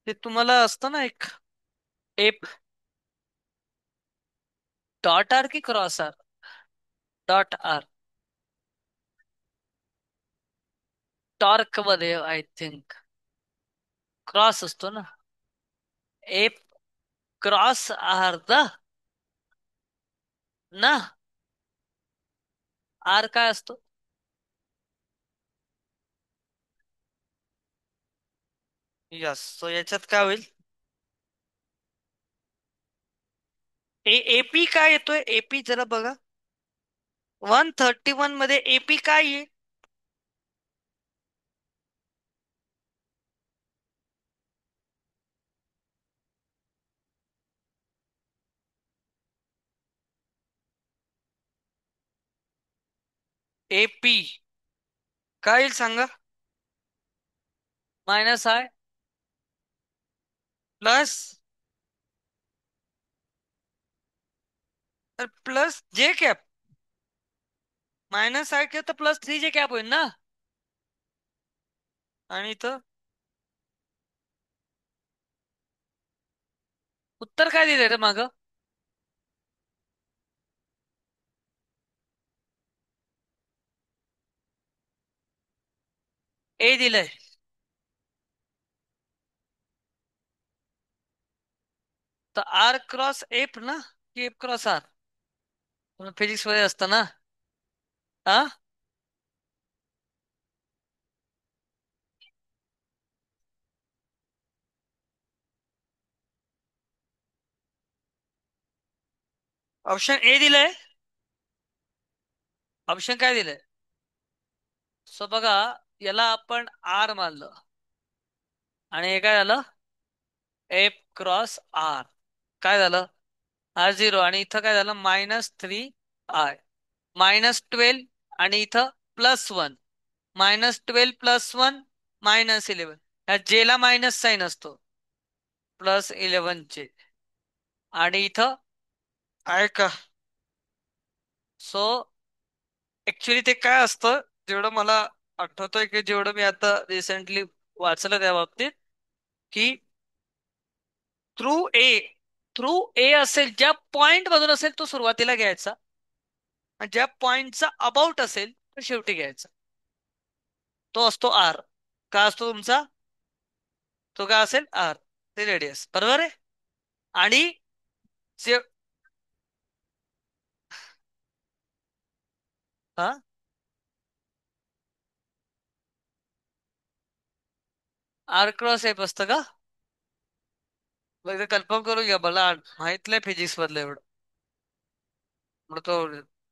ते तुम्हाला असतं ना एक एप डॉट आर की cross R. Dot R. Torque मध्ये आय थिंक क्रॉस असतो ना. एप क्रॉस आर द ना. आर काय असतो? यस, सो याच्यात काय होईल? एपी काय येतोय? एपी जरा बघा. 131 मध्ये एपी काय आहे? एपी काय येईल सांगा? Minus I plus plus J cap. Minus I K तर प्लस 3 जे कॅप होईल ना. आणि इथं उत्तर काय दिलंय रे माग? ए दिलंय. तर आर क्रॉस एफ ना, की एफ क्रॉस आर? फिजिक्स मध्ये असतं ना. हा. ऑप्शन ए दिलंय. ऑप्शन काय दिलंय? सो बघा, याला आपण आर मानलं आणि हे काय झालं? F cross R. काय झालं? आर झिरो आणि इथं काय झालं? -3 आय. -12 आणि इथं +1. -12 + 1 -11. ह्या जेला मायनस साइन असतो. +11 जे. आणि इथं आहे का? सो ऍक्च्युली ते काय असतं, जेवढं मला आठवतंय की जेवढं मी आता रिसेंटली वाचलं त्या बाबतीत, की थ्रू ए थ्रू ए असेल, ज्या पॉइंट मधून असेल तो सुरुवातीला घ्यायचा, आणि ज्या पॉइंटचा अबाउट असेल तो शेवटी घ्यायचा. तो असतो आर. काय असतो तुमचा? तो काय असेल? आर. ते रेडियस बरोबर आहे. आणि जे हा, आर क्रॉस एफ असतं का? मग एकदा कन्फर्म करून घ्या, मला माहित नाही फिजिक्स मधलं एवढं. मग तो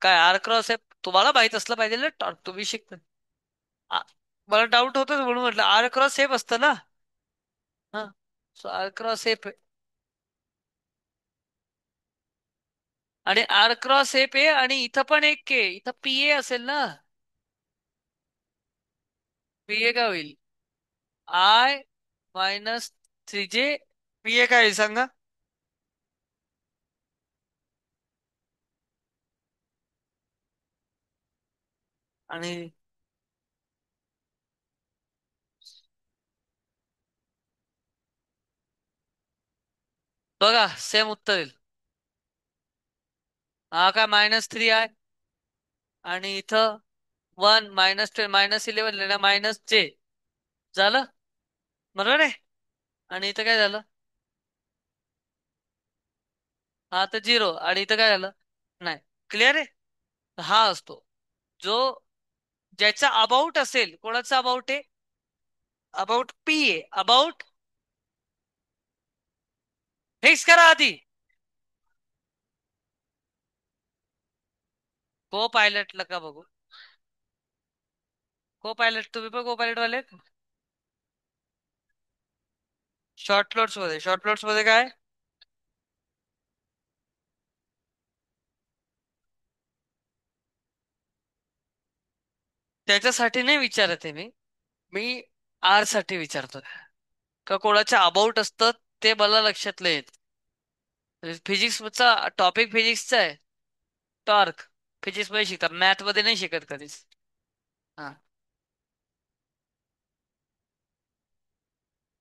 काय आर क्रॉस एफ तुम्हाला माहित असलं पाहिजे ना, तुम्ही शिकता. आ- मला डाऊट होतच म्हणून म्हटलं आर क्रॉस सेफ असतं ना. हा. So R cross F. आणि आर क्रॉस सेफ आहे आणि इथं पण एक के इथं पी ए असेल ना. पी ए काय होईल? I - 3 जे. पी ए काय होईल सांगा? आणि बघा सेम उत्तर येईल. हा काय -3 आय आणि इथं 1 -12 -11 लिहिलं -जे. झालं बरोबर आहे. आणि इथं काय झालं? हा तर 0 आणि इथं काय झालं? नाही. क्लिअर आहे. हा असतो जो ज्याचा अबाउट असेल. कोणाचा अबाउट आहे? अबाउट पी आहे. अबाउट फिक्स करा आधी. को पायलटला का बघू? को पायलट तुम्ही पण को पायलट वाले? शॉर्ट फ्लोट्स मध्ये काय? त्याच्यासाठी नाही विचारत आहे मी. मी आर साठी विचारतोय. का कोणाच्या अबाउट असतं ते मला लक्षातलं येत. फिजिक्सचा टॉपिक फिजिक्सचा आहे. टॉर्क फिजिक्स मध्ये शिकतात, मॅथ मध्ये नाही शिकत कधीच. हा.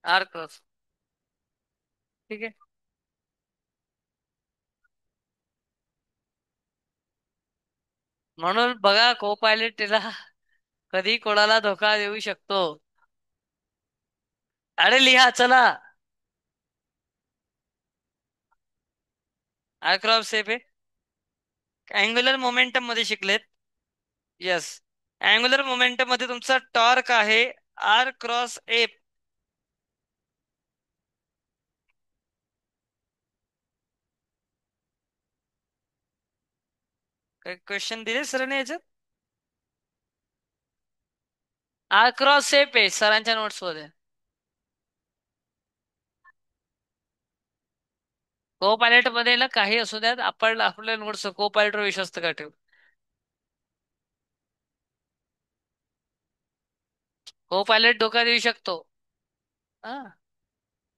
आर क्रॉस ठीक आहे. म्हणून बघा को पायलट तिला कधी कोणाला धोका देऊ शकतो. अरे लिहा चला. आयक्रॉप सेफ आहे. अँग्युलर मोमेंटम मध्ये शिकलेत. येस. अँग्युलर मोमेंटम मध्ये तुमचा टॉर्क आहे आर क्रॉस एफ. काही क्वेश्चन दिले सरांनी याच्यात? आर क्रॉस एफ आहे सरांच्या नोट्स मध्ये. को पायलट मध्ये ना काही असू द्यात, आपण आपल्या नोट्स को पायलटवर विश्वास का ठेवू. को पायलट धोका देऊ शकतो. हा.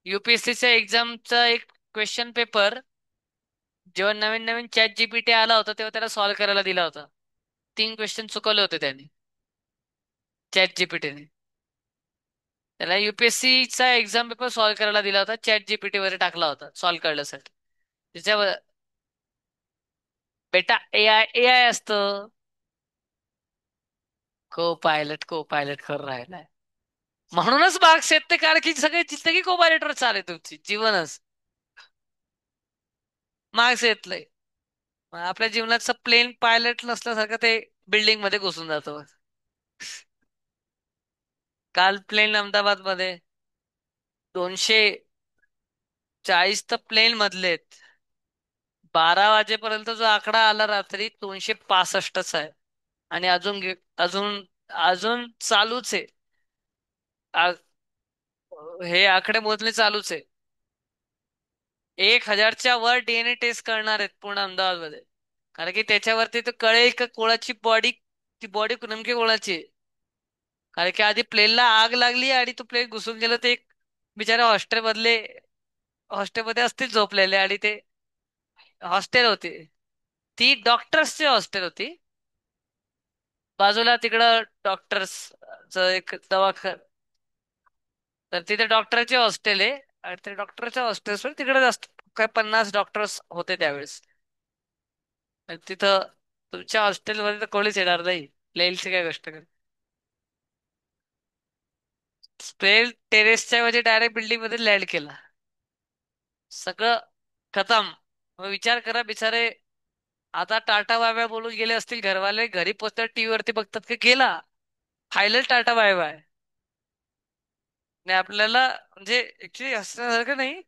युपीएससीच्या एक्झामचा एक क्वेश्चन पेपर जेव्हा नवीन नवीन चॅट जीपीटी आला होता तेव्हा त्याला सॉल्व्ह करायला दिला होता. 3 क्वेश्चन चुकवले होते त्यांनी चॅट जीपीटीने. त्याला युपीएससीचा एक्झाम पेपर सॉल्व्ह करायला दिला होता, चॅट जीपीटी वर टाकला होता सॉल्व्ह करण्यासाठी. त्याच्यावर बेटा एआय एआय असतं. को पायलट करून राहिलाय. म्हणूनच मार्क्स येत नाही, कारण की सगळे जिंदगी को पायलटवर चालू आहे तुमची जीवनच. मार्क्स येत नाही. मग आपल्या जीवनाचं प्लेन पायलट नसल्यासारखं ते बिल्डिंग मध्ये घुसून जातो. काल प्लेन अहमदाबाद मध्ये 240 तर प्लेन मधलेत. 12 वाजेपर्यंत जो आकडा आला रात्री 265च आहे. आणि अजून अजून चालूच आहे. आ- हे आकडे मोजणे चालूच आहे. 1,000च्या वर डीएनए टेस्ट करणार आहेत पूर्ण अहमदाबाद मध्ये. कारण की त्याच्यावरती तर कळेल का कोणाची बॉडी, ती बॉडी नेमकी कोणाची आहे. कारण की आधी प्लेनला आग लागली आणि तो प्लेन घुसून गेलं, ते एक बिचारा हॉस्टेलमध्ये असतील झोपलेले, आणि ते हॉस्टेल होते. ती डॉक्टर्सची हॉस्टेल होती. बाजूला तिकडं डॉक्टर्स एक दवाखाना. तर तिथे डॉक्टरचे हॉस्टेल आहे. आणि ते डॉक्टरच्या हॉस्टेल्सवर तिकडे जास्त काय 50 डॉक्टर्स होते त्यावेळेस. आणि तिथं तुमच्या हॉस्टेलमध्ये तर कोणीच येणार नाही. प्लेनची काय गोष्ट कर. प्लेन टेरेसच्या म्हणजे डायरेक्ट बिल्डिंग मध्ये लँड केला. सगळं खतम. मग विचार करा बिचारे, आता टाटा बाय बाय बोलून गेले असतील घरवाले, घरी पोचतात टीव्ही वरती बघतात की गेला फायनल टाटा बाय बाय. आणि आपल्याला म्हणजे ऍक्च्युली हसण्यासारखं नाही.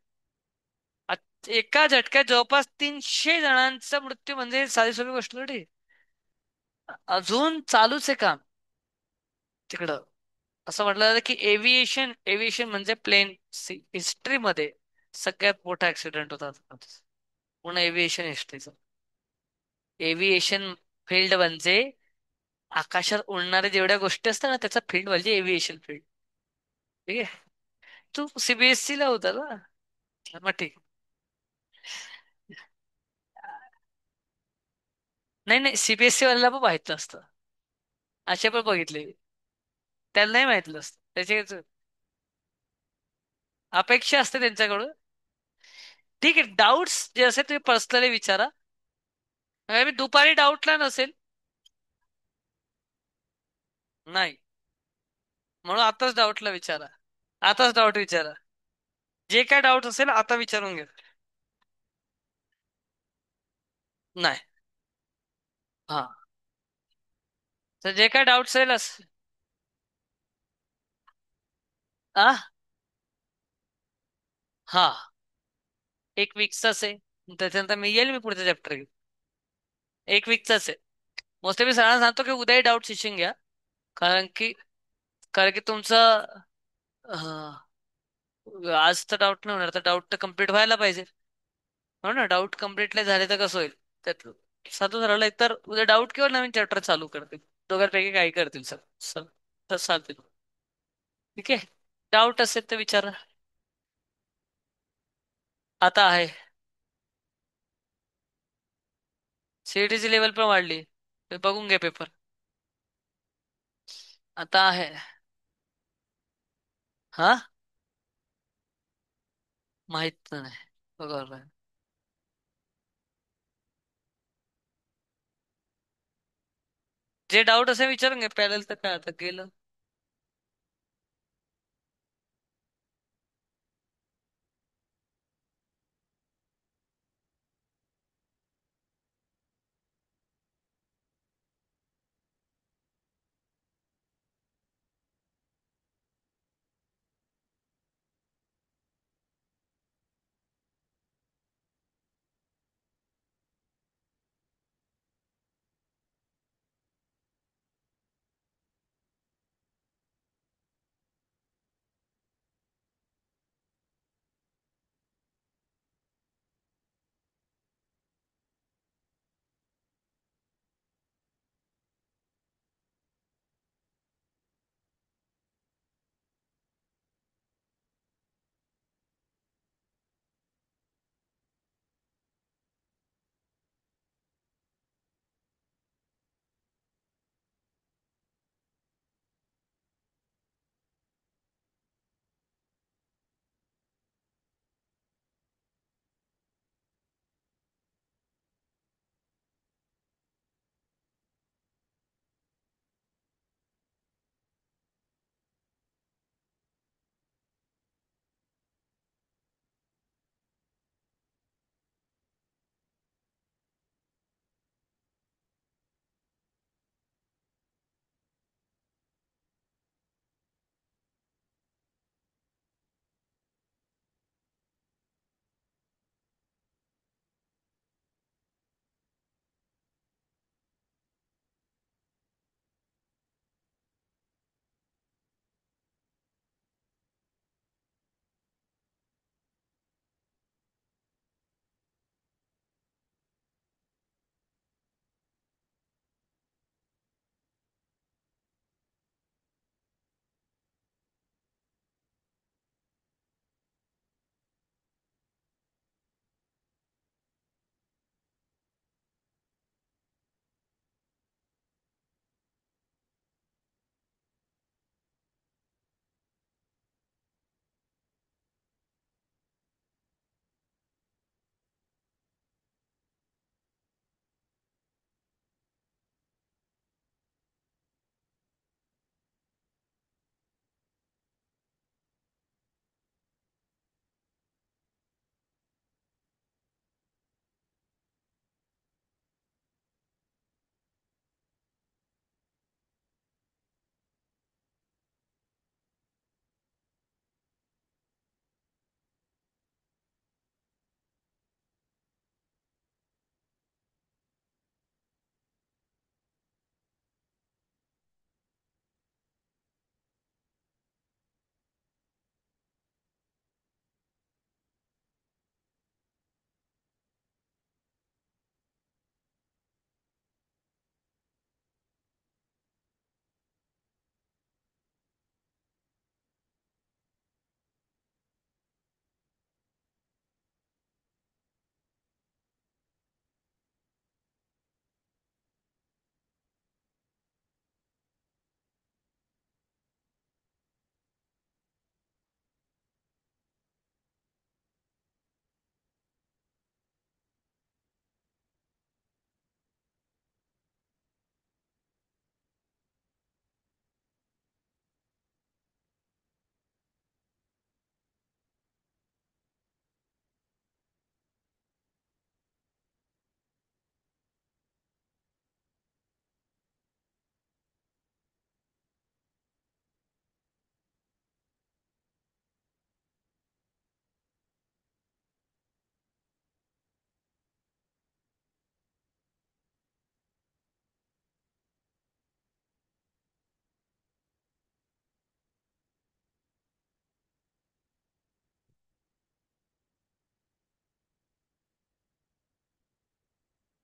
एका झटक्यात जवळपास 300 जणांचा मृत्यू म्हणजे साधी सोपी गोष्ट थोडी. अजून चालूच आहे काम तिकडं. असं म्हटलं जातं की एव्हिएशन एव्हिएशन म्हणजे प्लेन हिस्ट्रीमध्ये सगळ्यात मोठा ऍक्सिडेंट होता पूर्ण एव्हिएशन हिस्ट्रीचा. एव्हिएशन फील्ड म्हणजे आकाशात उडणाऱ्या जेवढ्या गोष्टी असतात ना, त्याचा फील्ड म्हणजे एव्हिएशन फील्ड. ठीक आहे. तू सीबीएसई ला होता ना. मग ठीक. नाही नाही, सीबीएसई वाल्याला पण माहित नसतं. असे पण बघितले. त्याला नाही माहितलं असतं त्याची अपेक्षा असते त्यांच्याकडून. ठीक आहे, डाऊट्स जे असेल तुम्ही पर्सनली विचारा. मी दुपारी डाऊटला नसेल. नाही. म्हणून आताच डाऊटला विचारा. आताच डाऊट विचारा. जे काय डाऊट असेल आता विचारून घ्या. नाही. हा. तर जे काय डाऊट असेल आ हा. 1 वीकचाच आहे. त्याच्यानंतर मी येईल, मी पुढचा चॅप्टर घेईल. 1 वीकचाच आहे. मोस्टली मी सरांना सांगतो की उद्याही डाऊट सेशन घ्या. कारण की कारण की तुमचं आज तर डाऊट नाही होणार, तर डाऊट तर कम्प्लीट व्हायला पाहिजे. हो ना. डाऊट कम्प्लीट नाही झाले तर कसं होईल. त्यात साधू ठरवलं तर उद्या डाऊट किंवा नवीन चॅप्टर चालू करतील. दोघांपैकी काही करतील सर. सर तर चालतील. ठीक आहे. डाऊट असेल तर विचारा. आता आहे. सीईटीची लेवल पण वाढली. ते बघून घे पेपर. आता आहे. हा. माहित नाही. बघा, जे डाऊट असे विचारून घे पॅनल तर काय आता गेलं.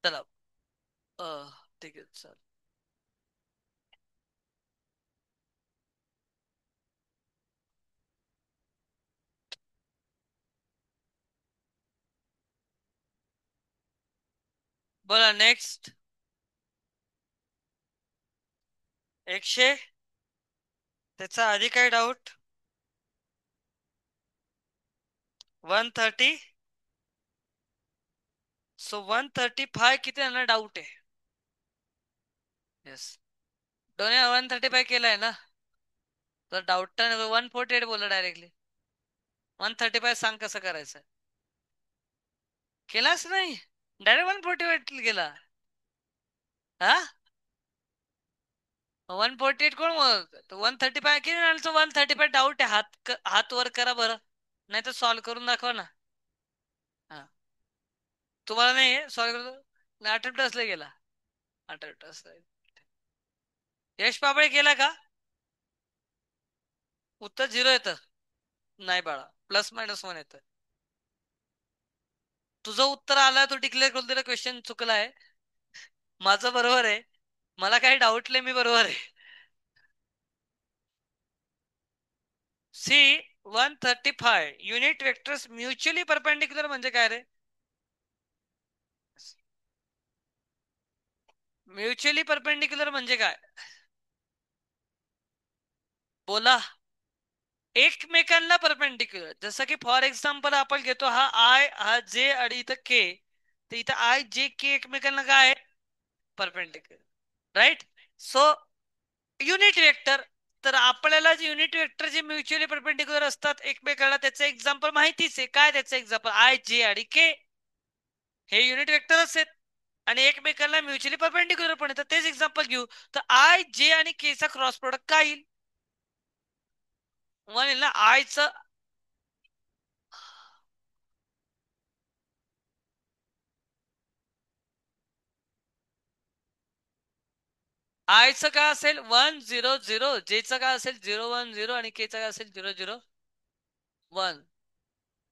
चला. ठीक आहे चल. बोला नेक्स्ट. 100. त्याचा आधी काय डाऊट? 130. सो 135 किती जाणार डाऊट आहे. येस. दोन्ही 135 केलाय ना. तर डाऊट 148 बोला डायरेक्टली. 135 सांग कसं करायचं. केलाच नाही. डायरेक्ट 148 गेला. हा. 148 कोण मग 135 किती आणि 135 डाऊट आहे. हात वर करा बरं. नाही तर सॉल्व्ह करून दाखवा ना. हा. तुम्हाला नाही सॉल्व्ह करून अटेम्प्ट असला गेला. अटेम्प्ट असला. यश पापळे केला का. उत्तर 0 येतं. नाही बाळा +-1 येतं. तुझं उत्तर आलं तू डिक्लेअर करून दिलं क्वेश्चन चुकला आहे. माझं बरोबर आहे. मला काही डाऊट नाही मी बरोबर आहे. C 135 unit vectors mutually perpendicular म्हणजे काय रे. म्युच्युअली परपेंडिक्युलर म्हणजे काय. बोला. एकमेकांना परपेंडिक्युलर जसं की फॉर एक्झाम्पल आपण घेतो हा आय हा जे आणि इथं के. तर इथं आय जे के एकमेकांना काय आहे perpendicular right. So unit vector. तर आपल्याला जे युनिट वेक्टर जे म्युच्युअली परपेंडिक्युलर असतात एकमेकांना त्याचं एक्झाम्पल माहितीच आहे. काय त्याचं एक्झाम्पल आय जे आणि के. हे युनिट वेक्टरच आहेत. आणि एकमेकांना म्युच्युअली परपेंडिक्युलर पण येतात तेच एक्झाम्पल घेऊ. तर आय जे आणि के चा क्रॉस प्रोडक्ट काय येईल. म्हणेल ना आयचं. आयचं काय असेल 100. जेचं काय असेल 010 आणि केचं काय असेल 001.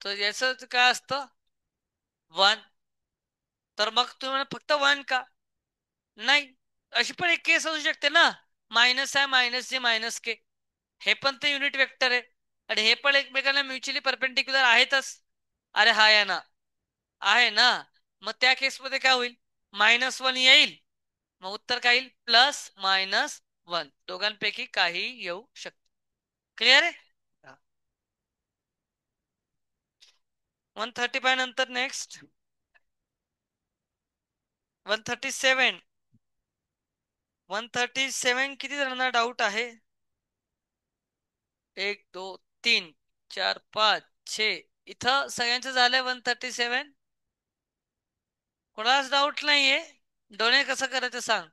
तर याच काय असतं 1. तर मग तुम्ही फक्त 1 का. नाही. अशी पण एक केस असू शकते ना. मायनस आहे मायनस जे मायनस के. हे पण ते युनिट वेक्टर आहे. आणि हे पण एकमेकांना म्युच्युअली परपेंडिक्युलर आहेतच. अरे हा आहे ना. आहे ना. मग त्या केसमध्ये काय होईल -1 येईल. मग उत्तर काय येईल +-1 दोघांपैकी काही येऊ शकते. क्लिअर आहे. 135 नंतर नेक्स्ट 137. 137 किती जणांना डाऊट आहे. 1 2 3 4 5 6. इथं सगळ्यांचं झालंय 137. कोणालाच डाऊट नाहीये. डोने कसं करायचं सांग.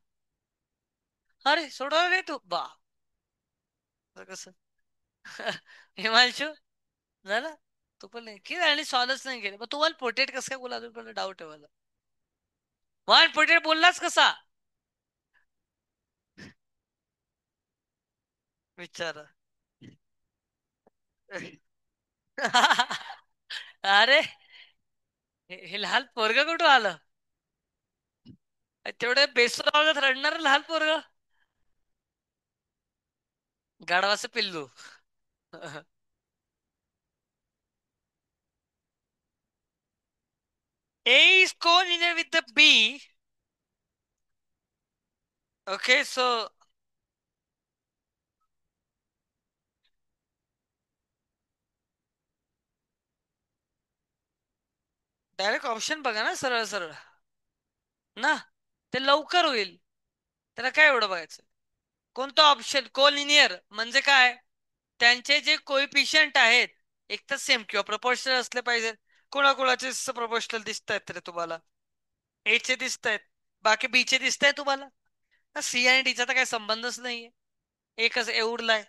अरे सोडवलं नाही तू बा. कसं हिमांशू झालं. तू पण नाही की आणि सॉल्वच नाही केले. मग तुम्हाला पोटेट कसं काय बोला अजून डाऊट आहे मला. 148 बोललाच कसा. विचार. अरे हे लहान पोरग कुठं आलं. तेवढे बेसूर आवाजात रडणार लहान पोरग. गाढवाचं पिल्लू. A is co-linear with the B. Okay, so direct option बघा ना सरळ सरळ ना. ते लवकर होईल. त्याला काय एवढं बघायचं. कोणतं ऑप्शन कोलिनियर म्हणजे काय. त्यांचे जे कोइफिशियंट आहेत एक तर सेम किंवा प्रपोर्शनल असले पाहिजे. कोणाकोणाचे प्रपोर्शनल दिसत आहेत रे तुम्हाला. ए चे दिसत आहेत. बाकी बी चे दिसत आहे तुम्हाला. सी आणि डीचा तर काही संबंधच नाहीये. एकच एवढलाय.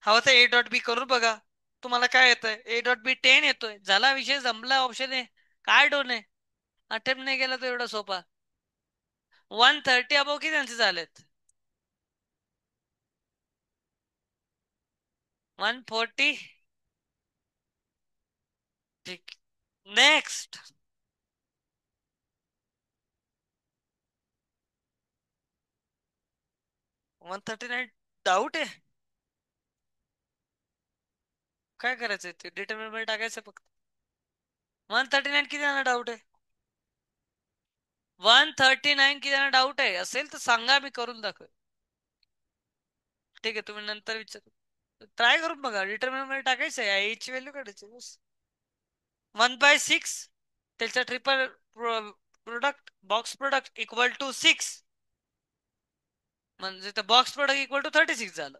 हवं तर A.B करून बघा. तुम्हाला काय येतंय A.B 10 येतोय. झाला विषय जमला ऑप्शन आहे. काय डोन आहे. अटेम्प्ट नाही केला तर एवढा सोपा. 130 अबो किती त्यांचे झालेत. 140. ठीक. नेक्स्ट 139 डाऊट आहे. काय करायचंय ते डिटर्मिनंट टाकायचं फक्त. 139 किती जणांना डाऊट आहे. 139 किती जणांना डाऊट आहे असेल तर सांगा मी करून दाखव. ठीक आहे तुम्ही नंतर विचार. ट्राय करून बघा डिटर्मिनंट टाकायचं आहे याची व्हॅल्यू काढायची बस. 1/6 त्याचा triple product box product equal to 6, म्हणजे ते बॉक्स प्रोडक्ट इक्वल टू 36 झालं.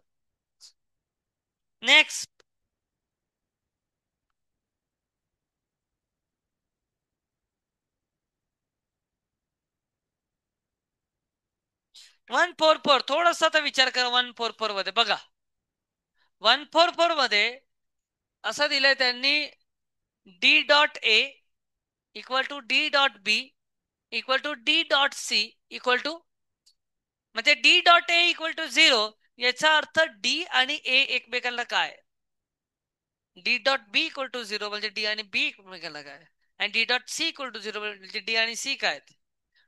नेक्स्ट 144, थोडासा आता विचार करा. 144 मध्ये बघा, 144 मध्ये असं दिलंय त्यांनी, D dot A equal to D dot B equal to D dot C equal to, म्हणजे D dot A equal to 0, याचा अर्थ डी आणि ए एकमेकांना काय, D dot B equal to 0 म्हणजे डी आणि बी एकमेकांना काय, आणि D dot C equal to 0 म्हणजे डी आणि सी काय.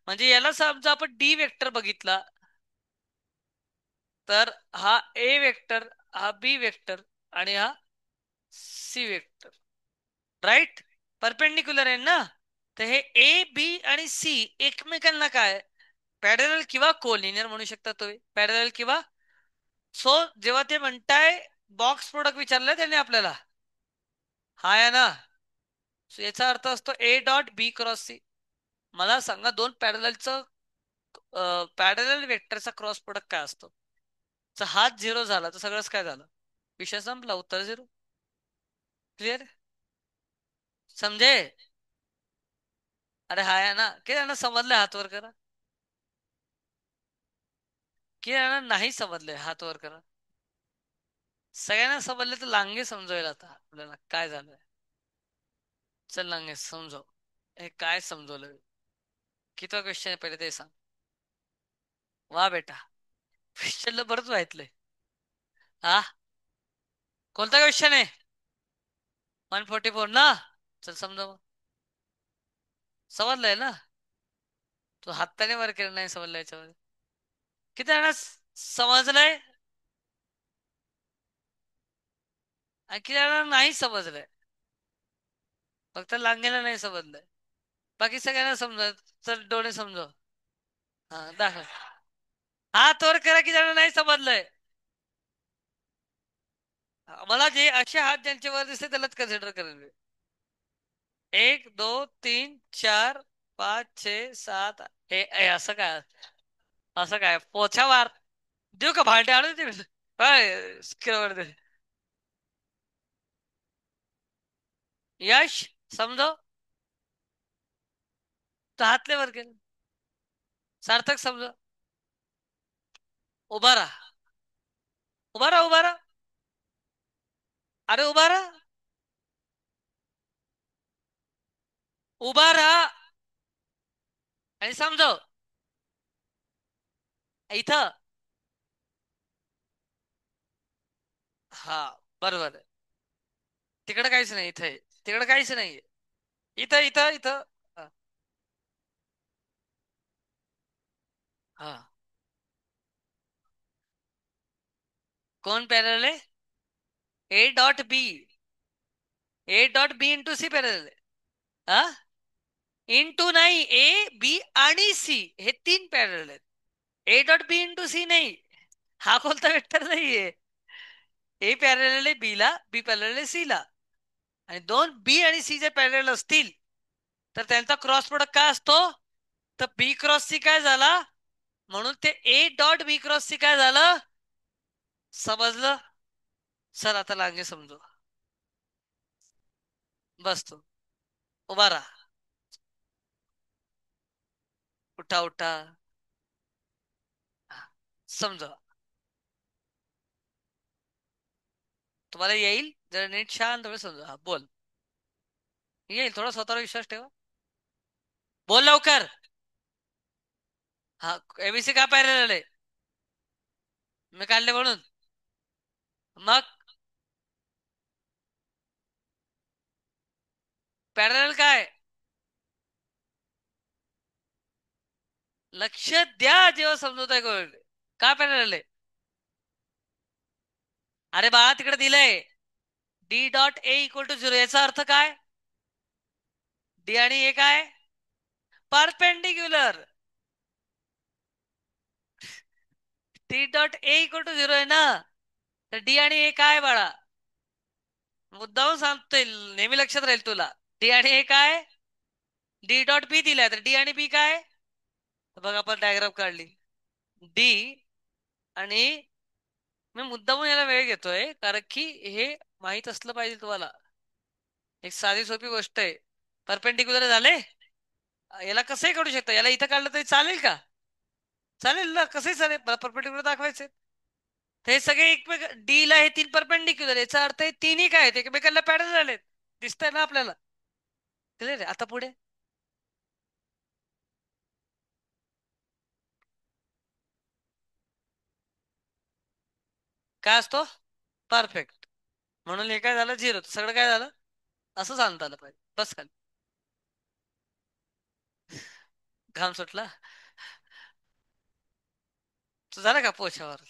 म्हणजे याला समजा आपण डी वेक्टर बघितला, तर हा ए वेक्टर, हा बी वेक्टर आणि हा सी वेक्टर, राईट. परपेंडिक्युलर आहे ना. तर हे ए बी आणि सी एकमेकांना काय, पॅरलल किंवा कोलिनियर म्हणू शकता तुम्ही, पॅरलल किंवा. सो जेव्हा ते म्हणताय बॉक्स प्रोडक्ट विचारलंय त्याने आपल्याला, हा आहे ना. So याचा अर्थ असतो A dot B cross C. मला सांगा दोन पॅरललचं पॅरलल वेक्टरचा क्रॉस प्रोडक्ट काय असतो. तर हाच 0 झाला तर सगळंच काय झालं, विषय संपला, उत्तर 0. क्लिअर, समजे. अरे हाय ना, किती जण समजले हात वर करा. किती जण नाही समजले हात वर करा. सगळ्यांना समजले तर लांगे समजवेल आता आपल्याला काय झालंय. चल लांगे समजव, हे काय समजवलं. कितवा क्वेश्चन आहे पहिले ते सांग. वा बेटा, क्वेश्चनला बरंच माहितलंय. हा, कोणता क्वेश्चन आहे. 144 ना. चल समजव. समजलंय ना. तू हाताने वर केलं नाही समजलं याच्यामध्ये. किती जण समजलंय आणि किती जण नाही समजलंय. फक्त लांगेला नाही समजलंय, बाकी सगळ्यांना समजत. चल डोळे समजव. हा दाखव, हात वर करा की जण नाही समजलंय. मला जे असे हात ज्यांचे वर दिसते त्यालाच कन्सिडर करेल. 1 2 3 4 5 6 7 असं काय, असं काय पोछा मार. देऊ का भांडे आणून दे काय स्क्रीनवर दे. यश समजव, तर हातले वर केलं. सार्थक समजव. उभा राहा, उभा राहा, उभा राहा. अरे उभा राहा, उभा राहा आणि समजव. इथं, हा बरोबर आहे. तिकडे काहीच नाही, इथे तिकडे काहीच नाही. इथं इथं इथं. हा हा. कोण पॅरल आहे. A dot B, A dot B into C parallel आहे. हा, इंटू नाही, ए बी आणि सी हे तीन पॅरल आहेत. A dot B into C नाही, हा कोणता वेक्टर नाहीये. ए पॅरल आहे बी ला, बी पॅरल आहे सी ला, आणि दोन बी आणि सी जे पॅरल असतील तर त्यांचा क्रॉस प्रोडक्ट काय असतो. तर बी क्रॉस सी काय झाला, म्हणून ते A dot B cross C काय झालं, समजलं. सर आता लागे समजू. बस तू उभा राहा, उठा उठा. समजा तुम्हाला येईल जर नीट शांत समजा. हा बोल, येईल. थोडा स्वतःवर विश्वास ठेवा, बोल लवकर. हा एबीसी का पॅरलल आहे, मी काढले म्हणून. मग पॅरलल काय, लक्ष द्या जेव्हा समजवताय गोष्ट. का पॅरलल आहे. अरे बाळा तिकडे दिलंय D dot A equal to 0, याचा अर्थ काय. डी आणि ए काय, perpendicular. D dot A equal to 0 आहे ना, तर डी आणि ए काय बाळा. मुद्दाहून सांगतोय, नेहमी लक्षात राहील तुला. डी आणि हे काय, डी डॉट बी दिलाय, तर डी आणि बी काय, तर बघा आपण डायग्राम काढली. डी आणि मी मुद्दामून याला वेळ घेतोय कारण की हे माहित असलं पाहिजे तुम्हाला. एक साधी सोपी गोष्ट आहे. परपेंडिक्युलर झाले, याला कसंही काढू शकता, याला इथं काढलं तरी चालेल का, चालेल ना, कसंही चालेल, परपेंडिक्युलर दाखवायचे. हे सगळे एकमेक डी ला हे तीन परपेंडिक्युलर, याचा अर्थ हे तिन्ही काय आहेत, एकमेकांना पॅरलल झालेत. दिसतंय ना आपल्याला, क्लिअर आहे. आता पुढे काय असतो, परफेक्ट. म्हणून हे काय झालं, झिरो, सगळं काय झालं, असं सांगता आलं पाहिजे. बस खाली, घाम सुटला. तो झाला का पोछावर.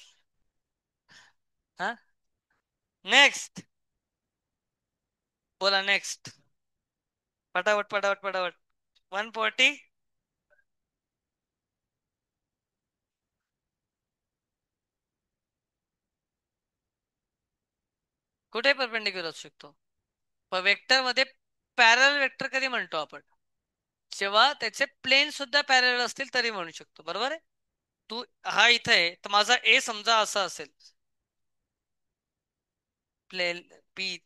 हा, नेक्स्ट, बोला नेक्स्ट. पटापट पटापट पटापट. 140. कुठे परपेंडिक्युलर असू शकतो, पण वेक्टर मध्ये पॅरल वेक्टर कधी म्हणतो आपण, जेव्हा त्याचे प्लेन सुद्धा पॅरल असतील तरी म्हणू शकतो, बरोबर आहे. तू हा इथे आहे, तर माझा ए समजा असा असेल, प्लेन पी,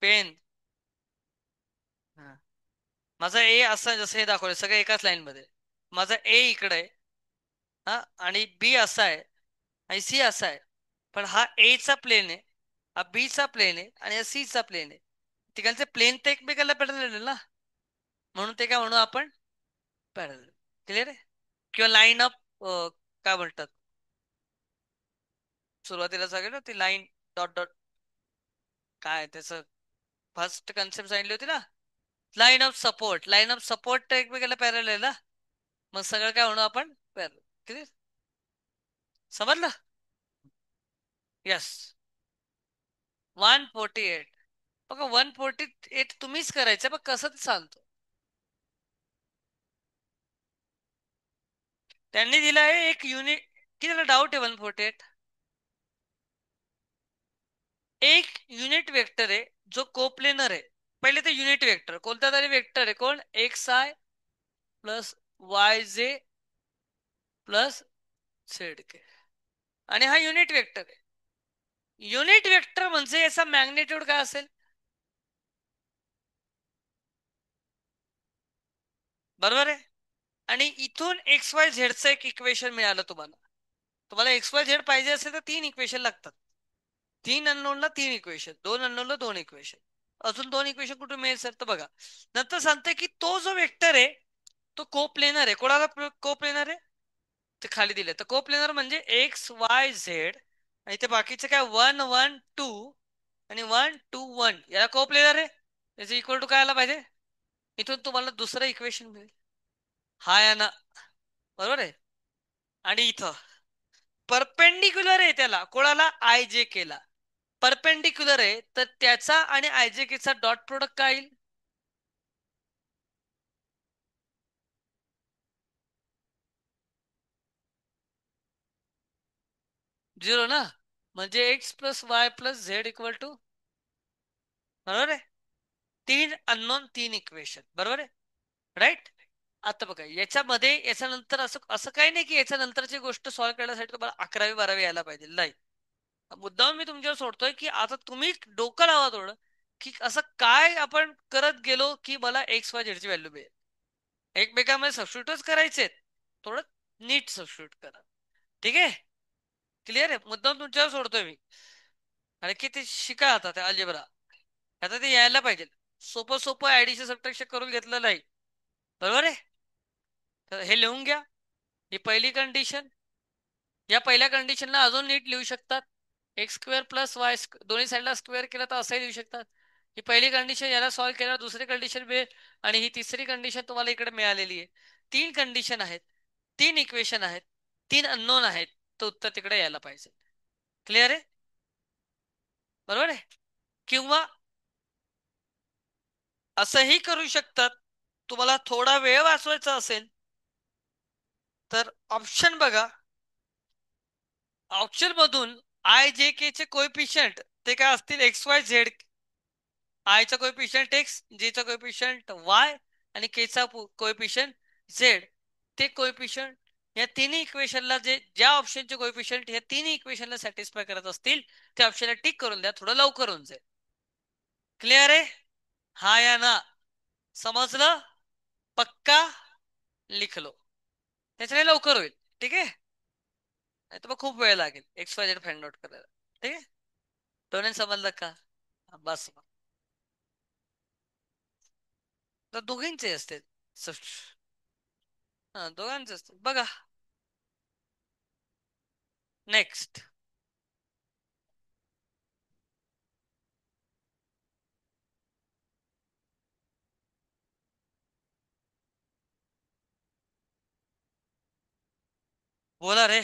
पेन, माझा ए असा, जसं हे दाखवलं सगळं एकाच लाईन मध्ये, माझा ए इकडे आहे, हा, आणि बी असा आहे, आणि सी असा आहे. पण हा ए चा प्लेन आहे, हा बी चा प्लेन आहे, आणि हा सी चा प्लेन आहे. तिघांचे प्लेन तर एकमेकाला पॅरलल ना, म्हणून ते काय म्हणू आपण, पॅरलल. क्लिअर आहे. किंवा लाईन ऑफ, काय म्हणतात, सुरुवातीला सांगितलं ती लाईन, डॉट डॉट, काय त्याचं फर्स्ट कन्सेप्ट सांगितली होती ना, line of support. Line of support एकमेकाला पॅरल आहे ना, मग सगळं काय म्हणू आपण, पॅरल. क्लिअर, समजलं. यस. 148. बघा 148 तुम्हीच करायचं, बघ कसं ते सांगतो. त्यांनी दिला आहे एक युनिट, की त्याला डाऊट आहे. 148 एक युनिट वेक्टर आहे, जो कोप्लेनर आहे. पहिले ते युनिट वेक्टर, कोणता तरी वेक्टर आहे, कोण, एक्स आय प्लस वाय जे प्लस झेड के, आणि हा युनिट वेक्टर आहे. युनिट वेक्टर म्हणजे याचा मॅग्नेट्यूड काय असेल, बरोबर आहे. आणि इथून एक्स वाय झेडचं एक इक्वेशन मिळालं तुम्हाला. तुम्हाला एक्स वाय झेड पाहिजे असेल तर तीन इक्वेशन लागतात. तीन अननोनला तीन इक्वेशन, दोन अननोनला दोन इक्वेशन, अजून दोन इक्वेशन कुठे मिळेल सर, तर बघा नंतर सांगते की तो जो वेक्टर आहे तो कोप्लेनर आहे. कोणाला कोप्लेनर आहे, ते खाली दिले, तर कोप्लेनर म्हणजे एक्स वाय झेड, आणि ते बाकीचे काय 1 1 2 आणि 1 2 1, याला कोप्लेनर आहे. त्याचे इक्वल टू काय आला पाहिजे, इथून तुम्हाला दुसरं इक्वेशन मिळेल, हा या ना, बरोबर आहे. आणि इथं परपेंडिक्युलर आहे त्याला, कोणाला, आय जे केला परपेंडिक्युलर आहे, तर त्याचा आणि आयजेकेचा डॉट प्रोडक्ट काय येईल, झिरो ना. म्हणजे X plus Y plus Z equal to, बरोबर आहे. तीन अननोन तीन इक्वेशन, बरोबर आहे, राईट. आता बघा याच्यामध्ये याच्यानंतर असं असं काही नाही की याच्या नंतरची गोष्ट सॉल्व्ह करण्यासाठी तुम्हाला 11वी 12वी यायला पाहिजे, नाही. मुद्दाम मी तुमच्यावर सोडतोय की आता तुम्ही डोकं लावा थोडं, की असं काय आपण करत गेलो की मला एक्स वाय झेडची व्हॅल्यू मिळेल. एकमेकांमध्ये सबस्टिट्यूटच करायचे, थोडं नीट सबस्टिट्यूट करा. ठीक आहे, क्लिअर आहे. मुद्दाम तुमच्यावर सोडतोय मी, आणि की ते शिका आता ते अल्जेब्रा, आता ते यायला पाहिजे. सोपं सोपं ऍडिशन सबट्रॅक्शन करून घेतलं नाही, बरोबर आहे. तर हे लिहून घ्या, ही पहिली कंडिशन. या पहिल्या कंडिशनला अजून नीट लिहू शकतात, एक्स स्क्वेअर प्लस वाय, दोन्ही साईडला स्क्वेअर केलं तर असंही लिहू शकतात. ही पहिली कंडिशन, याला सॉल्व्ह केल्यावर दुसरी कंडिशन मिळेल, आणि ही तिसरी कंडिशन तुम्हाला इकडे मिळालेली आहे. तीन कंडिशन आहेत, तीन इक्वेशन आहेत, तीन अननोन आहेत, तर उत्तर तिकडे यायला पाहिजे. क्लिअर आहे, बरोबर आहे. किंवा असंही करू शकतात, तुम्हाला थोडा वेळ वाचवायचा असेल तर ऑप्शन बघा, ऑप्शन मधून आय जे के चे कोएफिशियंट ते काय असतील, एक्स वाय झेड आयचा कोएफिशियंट एक्स, जीचा कोएफिशियंट वाय आणि केचा कोएफिशियंट झेड. ते कोएफिशियंट या तिन्ही इक्वेशनला जे ज्या ऑप्शनचे कोएफिशियंट या तिन्ही इक्वेशनला सॅटिस्फाय करत असतील त्या ऑप्शनला टिक करून द्या, थोडं लवकर होऊन जाईल. क्लिअर आहे? हा या ना? समजलं? पक्का? लिख लो. त्याच्याने लवकर होईल. ठीक आहे? नाही तर मग खूप वेळ लागेल x Y Z find out करायला. ठीक आहे? दोन्ही समजलं का? बस मग. तर दोघींचे असते. हा, दोघांचे असते बघा. नेक्स्ट. बोला रे.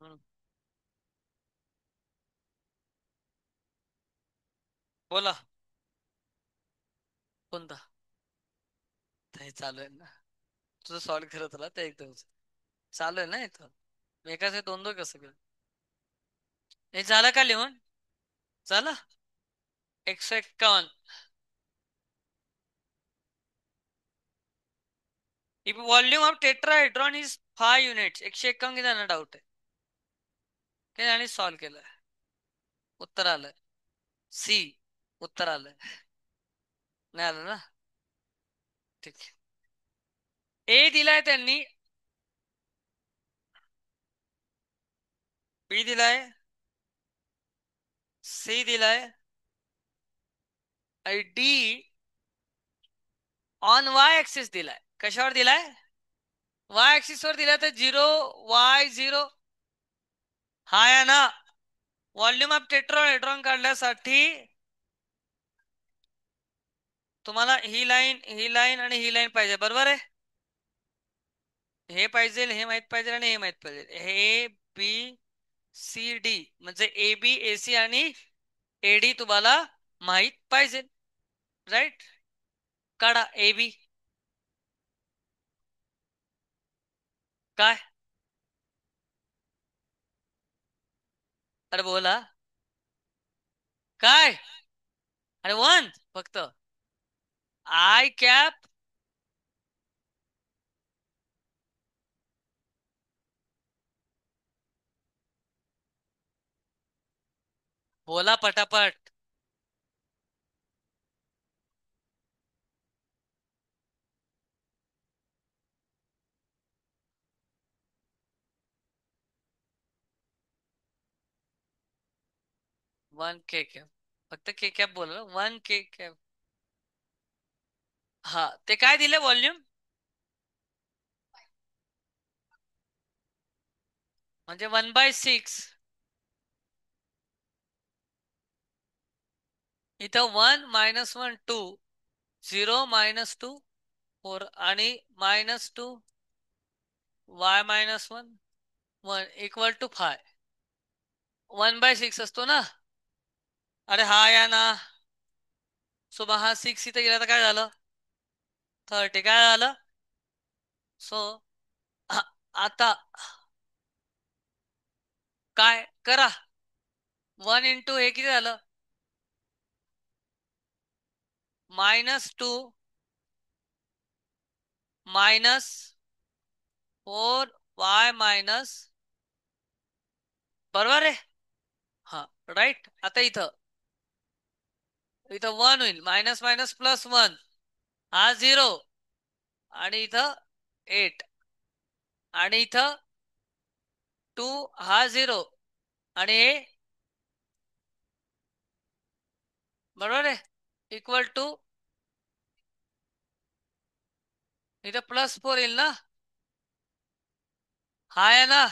हम्म, बोला. कोणता? हे चालू आहे ना? तुझं सॉल्व करत राहा ते एकदम चालू आहे ना इथं. एकाच दोन दोन कसं केलं? हे झालं का लिहून? झालं. 151. If volume of tetrahedron is 5 units, 151 किती जाणार डाऊट आहे? ते आणि सॉल्व केलं. उत्तर आलं. सी. उत्तर आलं. नाही आलं ना? ठीक. ए दिलाय त्यांनी, बी दिलाय, सी दिलाय आणि डी ऑन वाय ऍक्सिस दिलाय. कशावर दिलाय? वाय ऍक्सिस वर दिलाय तर 0 y 0. हा या ना? व्हॉल्यूम ऑफ टेट्राहेड्रॉन काढण्यासाठी तुम्हाला ही लाईन आणि ही लाईन पाहिजे, बरोबर आहे? हे पाहिजे, हे माहित पाहिजे आणि हे माहित पाहिजे. हे बी सी डी म्हणजे ए बी ए सी आणि एडी तुम्हाला माहित पाहिजे. राईट? काढा ए बी. काय? अरे बोला. काय? अरे वन फक्त. I cap. बोला पटापट. 1 के कॅप. फक्त के कॅप बोला. 1 के कॅप. हा, ते काय दिले व्हॉल्यूम? म्हणजे 1/6. इथं 1 - 1 2. 0 - 2 4 आणि -2 y - 1 1 = 5. 1/6 असतो ना? अरे हा या ना? सो मग हा 6 इथे गेला तर काय झालं? 30. काय झालं? सो आता काय करा? 1 × हे किती झालं? -2 -4 y - बरोबर आहे? हा. राईट. आता इथं इथं 1 होईल. Minus minus +1. हा 0 आणि इथं 8 आणि इथं 2. हा 0 आणि हे बरोबर आहे इक्वल टू इथं +4 येईल ना? हा आहे ना?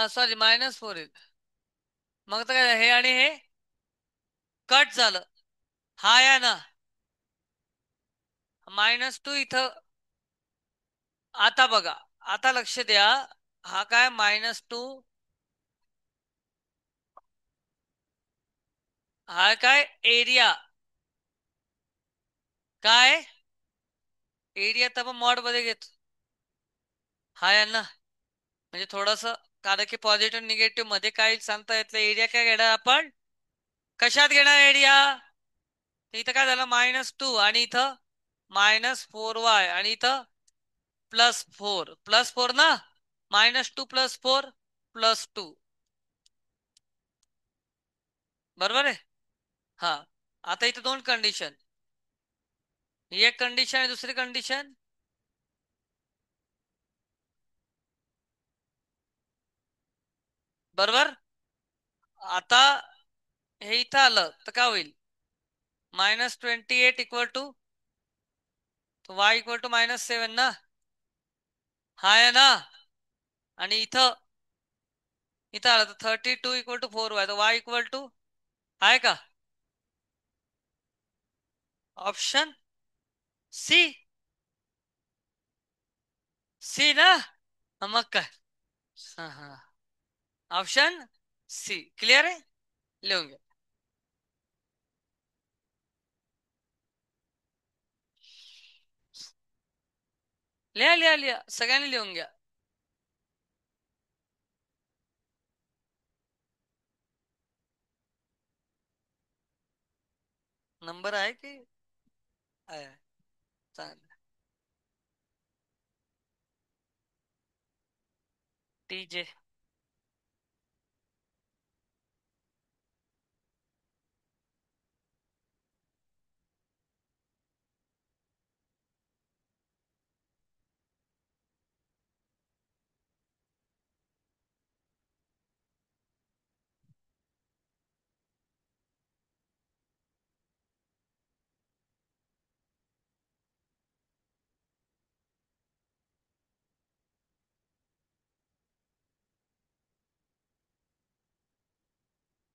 सॉरी -4 येईल. मग तर काय हे आणि हे कट झालं. हा या ना. -2 इथं. आता बघा. आता लक्ष द्या. हा काय -2. हा काय एरिया. काय एरिया तर आपण मॉड मध्ये घेतो. हा या ना. म्हणजे थोडस. कारण की पॉझिटिव्ह निगेटिव्ह मध्ये काही सांगता येत नाही. एरिया काय घेणार आपण. कशात घेणार एरिया. इथं काय झालं -2 आणि इथं -4y आणि इथं +4 ना. -2 +4 +2. बरोबर आहे. हा. आता इथं दोन कंडिशन. ही एक कंडिशन आहे दुसरी कंडिशन. बरोबर. आता हे इथं आलं तर काय होईल. -28 equal to y equal to -7 ना. हा आहे ना. आणि इथं इथं आलं तर 32 इक्वल टू 4y तर y इक्वल टू आहे का. Option C. सी ना. मग काय. हा हा. ऑप्शन सी क्लिअर आहे. लिहून घ्या. लिहा लिहा लिहा सगळ्यांनी लिहून घ्या. नंबर आहे की आहे. चांगलं. TJ.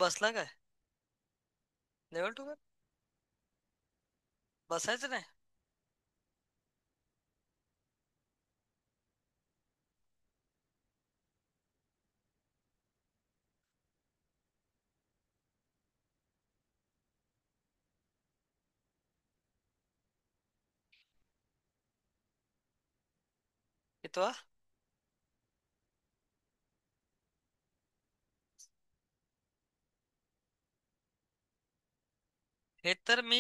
बसला काय. लेवल 2 बसायचं नाही. कितवा. हे तर मी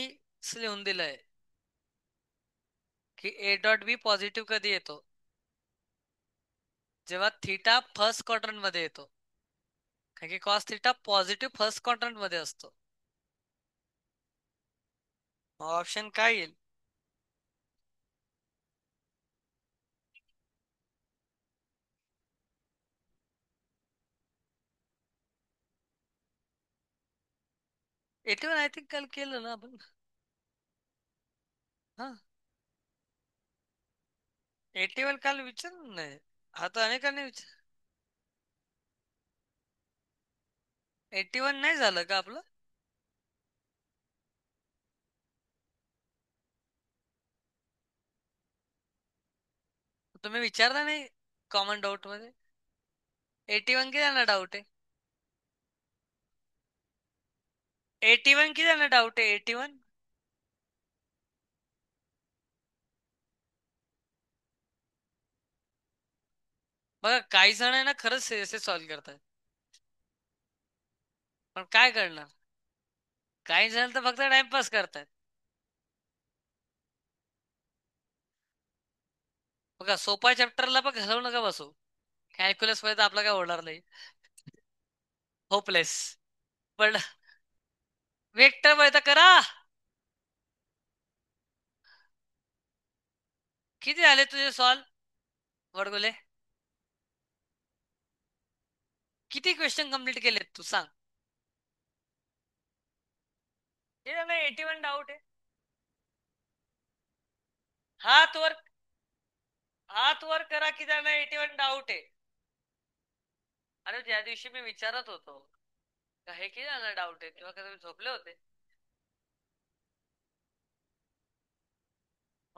लिहून दिलंय की A.B पॉझिटिव्ह कधी येतो. जेव्हा थीटा फर्स्ट क्वाड्रंट मध्ये येतो. कारण की cos theta positive first quadrant मध्ये असतो. ऑप्शन काय येईल. 81 आय थिंक काल केलं ना आपण. हा. 81 काल विचार नाही. हा तर अनेकांनी विचार. 81 नाही झालं का आपलं. तुम्ही विचारला नाही कॉमन डाऊट मध्ये. 81 किती ना डाऊट आहे. 81 किती ना डाऊट आहे. 81. बघा काही जण आहे ना खरंच सीरियसली सॉल्व्ह करतात. पण काय करणार. काही जण तर फक्त टाइमपास करतात. बघा सोपा चॅप्टरला पण घालवू नका बसू. कॅल्क्युलस मध्ये तर आपलं काय होणार नाही. होपलेस. पण वेक्टर मध्ये तर करा. किती झाले तुझे सॉल्व वडगुले. किती क्वेश्चन कंप्लीट केलेत तू सांग. हे ना 81 डाऊट आहे. हात वर. हात वर करा की त्यांना 81 डाऊट आहे. अरे ज्या दिवशी मी विचारत होतो का हे किती झालं डाऊट आहे तेव्हा का तुम्ही झोपले होते.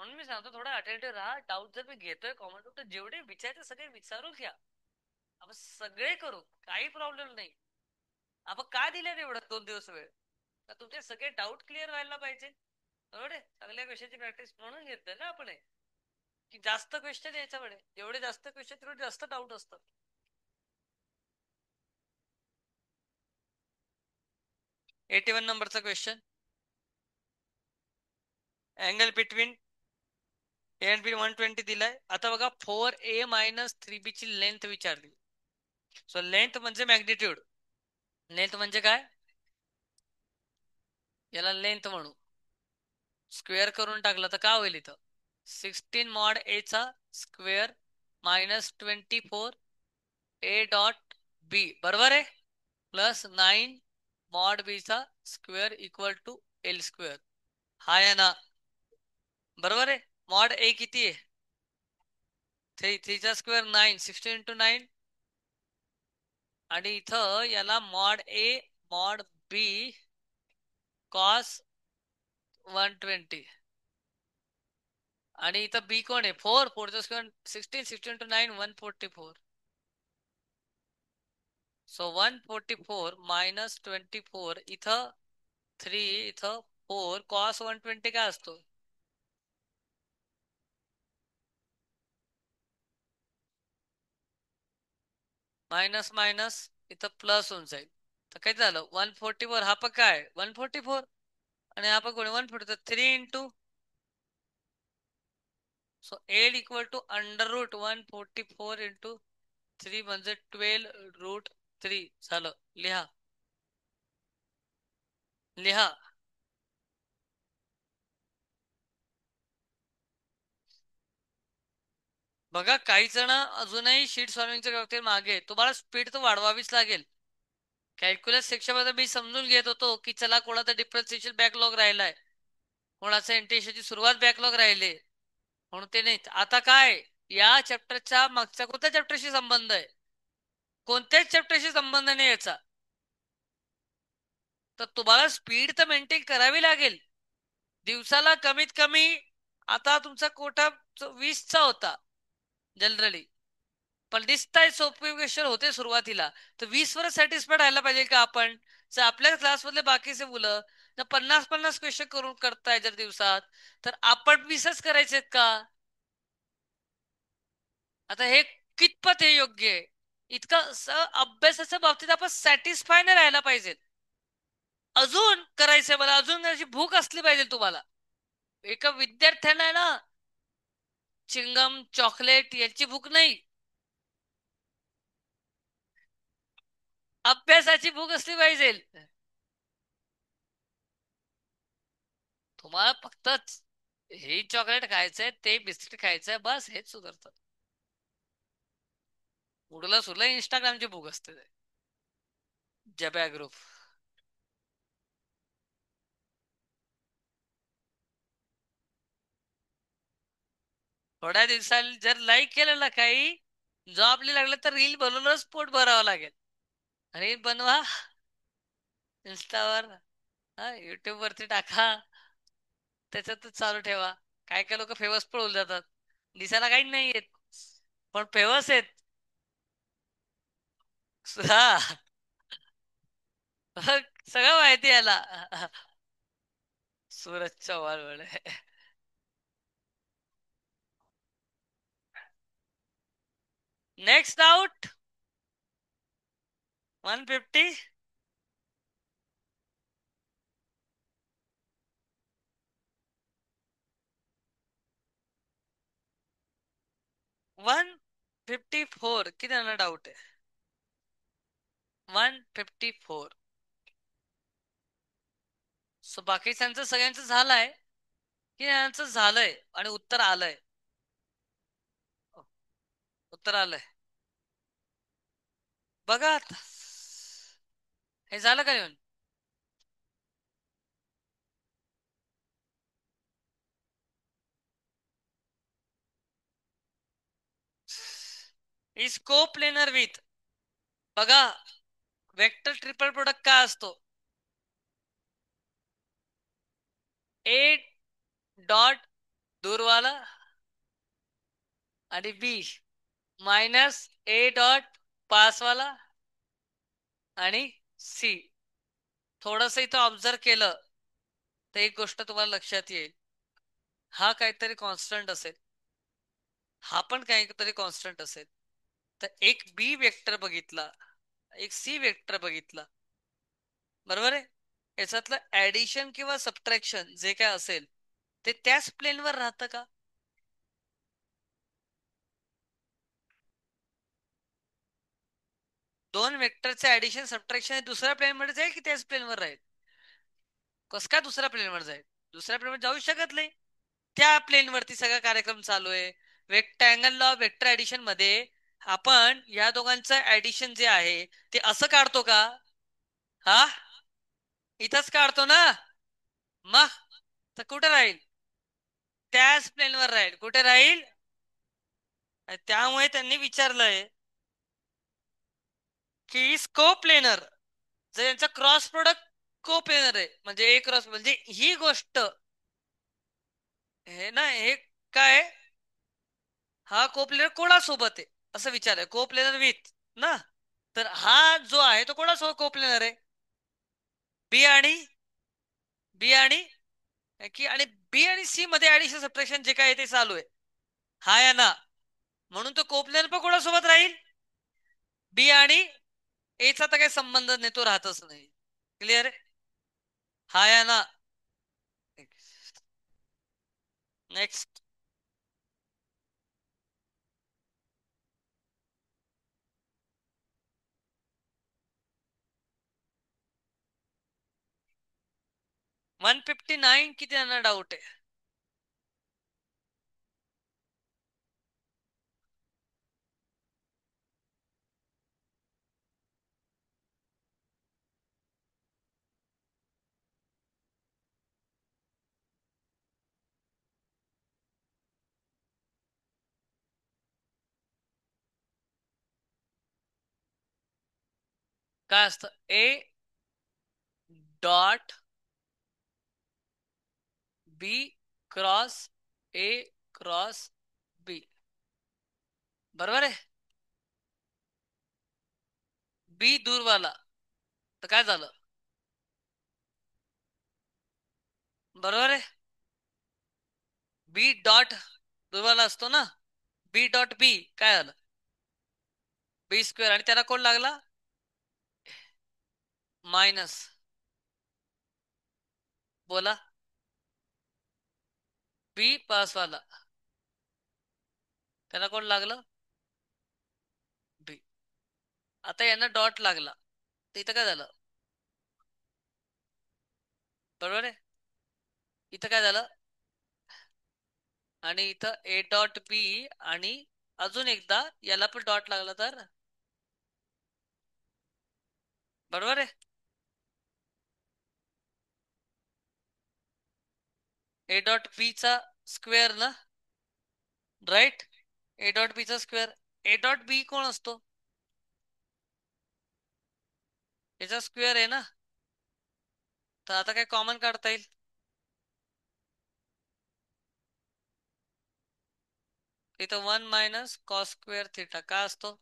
म्हणून मी सांगतो थोडा अटेंटिव्ह राहा. डाऊट जर मी घेतोय कॉमेंट तर जेवढे विचारायचे सगळे विचारून घ्या. आपण सगळे करू, काही प्रॉब्लेम नाही. आपण का दिले एवढं 2 दिवस वेळ? तर तुमचे सगळे डाऊट क्लिअर व्हायला पाहिजे. बरोबर आहे, चांगल्या क्वेश्चनची प्रॅक्टिस म्हणून घेतलं ना आपण, की जास्त क्वेश्चन याच्याकडे, जेवढे जास्त क्वेश्चन तेवढे जास्त डाऊट असतात. 81 नंबरचा question. Angle between A and B 120 दिलाय. आता बघा 4a - 3b ची लेंथ विचारली. सो लेंथ म्हणजे मॅग्निट्यूड. लेंथ म्हणजे काय? याला लेंथ म्हणू. स्क्वेअर करून टाकलं तर काय होईल इथं? 16 मॉड ए चा स्क्वेअर -24 ए डॉट बी, बरोबर आहे, प्लस 9 मॉड बी चा square equal to L square. हा आहे ना? बरोबर आहे. मॉड ए किती आहे? 3 चा स्क्वेअर 9, 16 इंटू 9. आणि इथं याला mod A mod B cos 120. आणि इथं बी कोण आहे? 4 चा स्क्वेअर 16, 16 इंटू 9 144. सो 144 -24, इथं 3, इथं 4, कॉस 120 काय असतो? मायनस मायनस इथं प्लस होऊन जाईल. तर काय झालं? 144 हा पण काय 144, आणि हा पण कोणी 140, 3 × सो एल इक्वल टू √144 × 3 म्हणजे 12√3 झालं. लिहा लिहा. बघा काही जण अजूनही शीट सॉल्व्हिंगच्या बाबतीत मागे. तुम्हाला स्पीड तर वाढवावीच लागेल. कॅल्क्युलस सेक्शन मध्ये मी समजून घेत होतो की चला कोणाचा डिफरन्शिएशन बॅकलॉग राहिलाय, कोणाचा इंटिग्रेशनची सुरुवात बॅकलॉग राहिले, म्हणून ते नाही. आता काय, या चॅप्टरच्या मागच्या कोणत्या चॅप्टरशी संबंध आहे? कोणत्याच चॅप्टरशी संबंध नाही याचा. तर तुम्हाला स्पीड तर मेंटेन करावी लागेल. दिवसाला कमीत कमी, आता तुमचा कोटा 20चा होता जनरली, पण दिसताय सोपे क्वेश्चन होते सुरुवातीला, तर 20 वर सॅटिस्फाईड राहायला पाहिजे का आपण? जर आपल्या क्लासमधले बाकीचे मुलं जर 50-50 क्वेश्चन करून करताय जर दिवसात, तर आपण 20च करायचेत का? आता हे कितपत हे योग्य आहे? इतकं अभ्यासाच्या बाबतीत आपण सॅटिस्फाय नाही राहायला पाहिजे. अजून करायचंय मला, अजून त्याची भूक असली पाहिजे तुम्हाला. एका विद्यार्थ्यांना आहे ना, चिंगम चॉकलेट याची भूक नाही, अभ्यासाची भूक असली पाहिजे. तुम्हाला फक्त हे चॉकलेट खायचंय, ते बिस्किट खायचंय, बस हेच सुधारतात. उडलं सुरलं इंस्टाग्रामची भूक असते. जब्या ग्रुप. थोड्या दिवसांनी जर लाईक केलं ना काही, जॉबला लागलं तर रील बनवूनच पोट भरावं लागेल. रील बनवा इन्स्टावर, युट्यूब वरती टाका, त्याच्यातच चालू ठेवा. काय काय लोक फेमस पण होऊन जातात. दिसायला काही नाही येत, पण फेमस आहेत. हा, सगळं माहिती याला. सूरज चव्हाण म्हणे. Next out 150. 154 किती जणांना डाऊट आहे? 154. सो बाकीच्यांचं सगळ्यांचं झालंय की यांचं झालंय आणि उत्तर आलंय? उत्तर आलंय बघा आता. हे झालं का येऊन? इज को प्लेनर विथ, बघा वेक्टर ट्रिपल प्रोडक्ट काय असतो? ए डॉट दूरवाला आणि बी मायनस ए डॉट पासवाला आणि सी. थोडस इथं ऑब्झर्व केलं तर एक गोष्ट तुम्हाला लक्षात येईल. हा काहीतरी कॉन्स्टंट असेल, हा पण काहीतरी कॉन्स्टंट असेल. तर एक बी वेक्टर बघितला, एक सी वेक्टर बघितला, बरोबर आहे. याच्यातलं ऍडिशन किंवा सबट्रॅक्शन जे काय असेल ते त्याच प्लेनवर राहतं का? दोन वेक्टरचे ऍडिशन सबट्रॅक्शन हे दुसऱ्या प्लेनमध्ये जाईल की त्याच प्लेनवर राहील? कस काय दुसऱ्या प्लेनवर जाईल? दुसऱ्या प्लेनवर जाऊ शकत नाही. त्या प्लेनवरती सगळा कार्यक्रम चालू आहे. रेक्टँगल लॉ वेक्टर ऍडिशन मध्ये आपण या दोघांचं ऍडिशन जे आहे ते असं काढतो का? हा, इथंच काढतो ना. मग तर कुठे राहील? त्याच प्लेनवर राहील. कुठे राहील? त्यामुळे त्यांनी विचारलंय की स्कोप्लेनर जर यांचा क्रॉस प्रोडक्ट कोप्लेनर आहे म्हणजे एक क्रॉस म्हणजे ही गोष्ट हे ना हे काय हा कोप्लेनर कोणासोबत आहे असं विचार आहे. कोप्लेनर विथ ना. तर हा जो आहे तो कोणासोबत कोप्लेनर आहे? बी आणि बी आणि की आणि बी आणि सी मध्ये ऍडिशन सबट्रॅक्शन जे काय आहे ते चालू आहे. हा या ना. म्हणून तो कोप्लेनर पण कोणासोबत राहील? बी आणि एचा तर काही संबंध नाही, तो राहतच नाही. क्लिअर आहे? हा या ना. नेक्स्ट. 159 किती त्यांना डाऊट आहे? काय असतं? A dot B cross A cross B, बरोबर आहे. बी दूरवाला तर काय झालं? बरोबर आहे. बी डॉट दूरवाला असतो ना. बी डॉट बी काय झालं? बी स्क्वेअर. आणि त्याला कोण लागला? मायनस, बोला, बी पासवाला. त्याला कोण लागलं? बी. आता यांना डॉट लागला तर इथं काय झालं? बरोबर आहे. इथं काय झालं? आणि इथं ए डॉट बी आणि अजून एकदा याला पण डॉट लागला तर बरोबर आहे. ए डॉट बी चा स्क्वेअर ना, राईट. ए डॉट बी चा स्क्वेअर. ए डॉट बी कोण असतो? याचा स्क्वेअर आहे ना. तर आता काय कॉमन काढता येईल? इथं 1 मायनस कॉस स्क्वेअर थिटा काय असतो?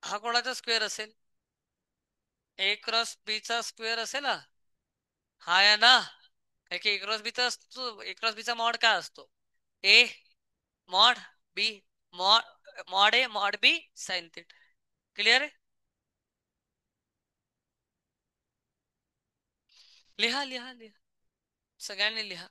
हा कोणाचा स्क्वेअर असेल? ए क्रॉस बी चा स्क्वेअर असेल हा. हा या ना. की ए क्रॉस बी चा असतो. ए क्रॉस बी चा मॉड काय असतो? A mod B mod mod A mod B sine theta. Clear आहे? लिहा लिहा लिहा, सगळ्यांनी लिहा.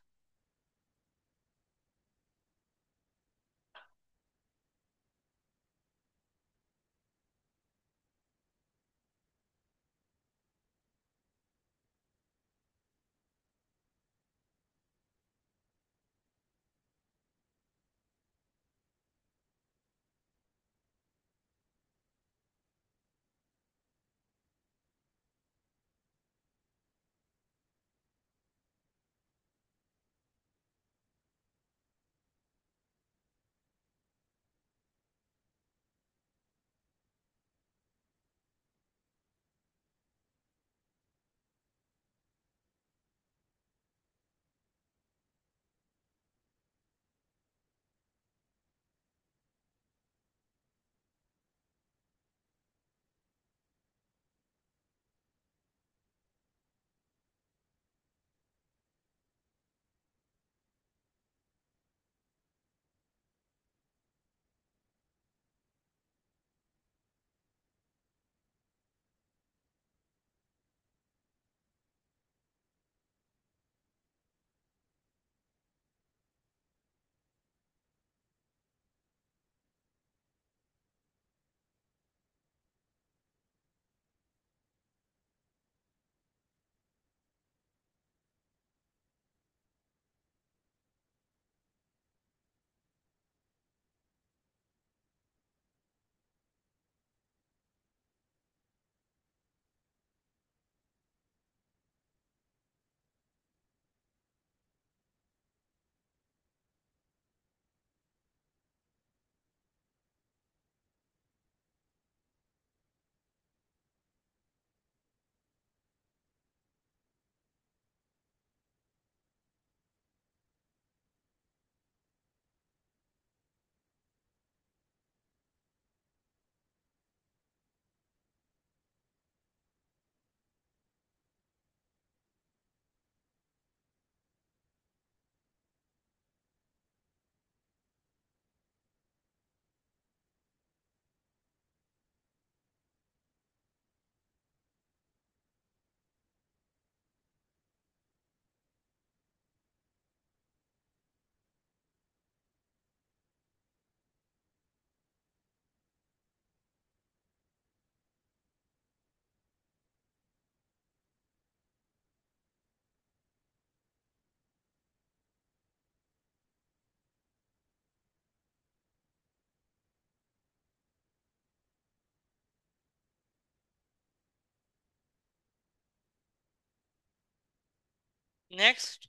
नेक्स्ट.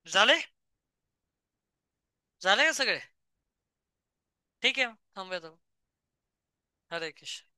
झाले. झाले का सगळे? ठीक आहे, थांबूया. हरे कृष्ण.